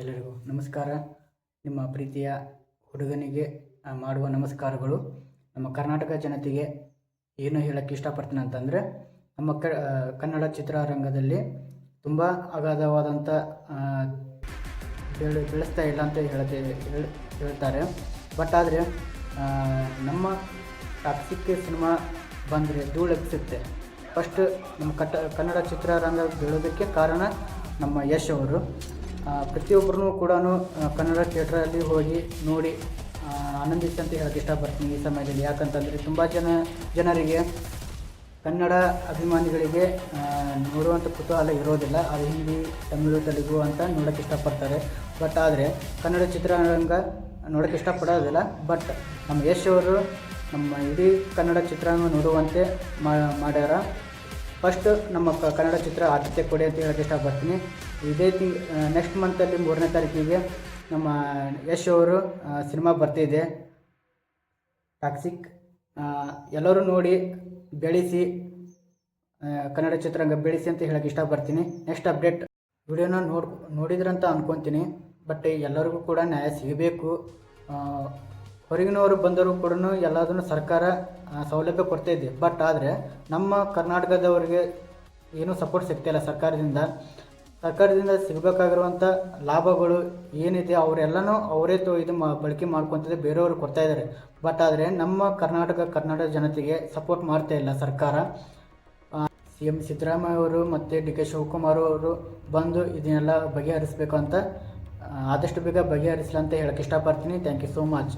ಎಲ್ಲರಿಗೂ ನಮಸ್ಕಾರ. ನಿಮ್ಮ ಪ್ರೀತಿಯ ಹುಡುಗನಿಗೆ ಮಾಡುವ ನಮಸ್ಕಾರಗಳು. ನಮ್ಮ ಕರ್ನಾಟಕ ಜನತೆಗೆ ಏನು ಹೇಳಕ್ಕೆ ಇಷ್ಟಪಡ್ತೀನಿ ಅಂತಂದರೆ, ನಮ್ಮ ಕನ್ನಡ ಚಿತ್ರರಂಗದಲ್ಲಿ ತುಂಬ ಅಗಾಧವಾದಂಥ ಬೆಳೆಸ್ತಾ ಇಲ್ಲ ಅಂತ ಹೇಳ್ತಾರೆ. ಬಟ್ ಆದರೆ ನಮ್ಮ ಟಾಕ್ಸಿಕ್ ಸಿನಿಮಾ ಬಂದರೆ ಧೂಳೆಬ್ಬಿಸುತ್ತೆ. ಫಸ್ಟ್ ನಮ್ಮ ಕನ್ನಡ ಚಿತ್ರರಂಗ ಬೆಳೋದಕ್ಕೆ ಕಾರಣ ನಮ್ಮ ಯಶ್ ಅವರು. ಪ್ರತಿಯೊಬ್ಬರೂ ಕೂಡ ಕನ್ನಡ ಥಿಯೇಟ್ರಲ್ಲಿ ಹೋಗಿ ನೋಡಿ ಆನಂದಿಸಿ ಅಂತ ಹೇಳಕ್ಕೆ ಇಷ್ಟಪಡ್ತೀನಿ ಈ ಸಮಯದಲ್ಲಿ. ಯಾಕಂತಂದರೆ ತುಂಬ ಜನರಿಗೆ ಕನ್ನಡ ಅಭಿಮಾನಿಗಳಿಗೆ ನೋಡುವಂಥ ಕುತೂಹಲ ಇರೋದಿಲ್ಲ. ಅದು ಹಿಂದಿ, ತಮಿಳು, ತೆಲುಗು ಅಂತ ನೋಡೋಕ್ಕೆ ಇಷ್ಟಪಡ್ತಾರೆ. ಬಟ್ ಆದರೆ ಕನ್ನಡ ಚಿತ್ರರಂಗ ನೋಡೋಕ್ಕೆ ಇಷ್ಟಪಡೋದಿಲ್ಲ. ಬಟ್ ನಮ್ಮ ಯಶ್ ಅವರು ನಮ್ಮ ಇಡೀ ಕನ್ನಡ ಚಿತ್ರರಂಗ ನೋಡುವಂತೆ ಮಾಡ್ಯಾರ. ಫಸ್ಟ್ ನಮ್ಮ ಕನ್ನಡ ಚಿತ್ರ ಆದ್ಯತೆ ಕೊಡಿ ಅಂತ ಹೇಳಕ್ಕೆ ಇಷ್ಟಪಡ್ತೀನಿ. ಇದೇ ನೆಕ್ಸ್ಟ್ ಮಂತಲ್ಲಿ 3ನೇ ತಾರೀಕಿಗೆ ನಮ್ಮ ಯಶ್ ಅವರು ಸಿನಿಮಾ ಬರ್ತಿದೆ ಟಾಕ್ಸಿಕ್. ಎಲ್ಲರೂ ನೋಡಿ ಬೆಳೆಸಿ, ಕನ್ನಡ ಚಿತ್ರರಂಗ ಬೆಳೆಸಿ ಅಂತ ಹೇಳಕ್ಕೆ ಇಷ್ಟಪಡ್ತೀನಿ. ನೆಕ್ಸ್ಟ್ ಅಪ್ಡೇಟ್ ವಿಡಿಯೋನ ನೋಡಿದ್ರಂತ ಅಂದ್ಕೊತೀನಿ. ಬಟ್ ಎಲ್ಲರಿಗೂ ಕೂಡ ನ್ಯಾಯ ಸಿಗಬೇಕು. ಹೊರಗಿನವರು ಬಂದರೂ ಕೂಡ ಎಲ್ಲದನ್ನು ಸರ್ಕಾರ ಸೌಲಭ್ಯ ಕೊಡ್ತಾ ಇದೆ. ಬಟ್ ಆದರೆ ನಮ್ಮ ಕರ್ನಾಟಕದವರಿಗೆ ಏನೂ ಸಪೋರ್ಟ್ ಸಿಗ್ತಾಯಿಲ್ಲ ಸರ್ಕಾರದಿಂದ ಸಿಗಬೇಕಾಗಿರುವಂಥ ಲಾಭಗಳು ಏನಿದೆ ಅವರೆಲ್ಲನೂ ಅವರೇ ಇದು ಬಳಕೆ ಮಾಡ್ಕೊತಿದ್ದೆ, ಬೇರೆಯವರು ಕೊಡ್ತಾಯಿದ್ದಾರೆ. ಬಟ್ ಆದರೆ ನಮ್ಮ ಕರ್ನಾಟಕ ಜನತೆಗೆ ಸಪೋರ್ಟ್ ಮಾಡ್ತಾ ಇಲ್ಲ ಸರ್ಕಾರ. CM ಸಿದ್ದರಾಮಯ್ಯ ಅವರು ಮತ್ತು DK ಶಿವಕುಮಾರ್ ಅವರು ಬಂದು ಇದನ್ನೆಲ್ಲ ಬಗೆಹರಿಸಬೇಕು ಅಂತ, ಆದಷ್ಟು ಬೇಗ ಬಗೆಹರಿಸಲಿ ಅಂತ ಹೇಳಕ್ಕೆ ಇಷ್ಟಪಡ್ತೀನಿ. Thank you so much.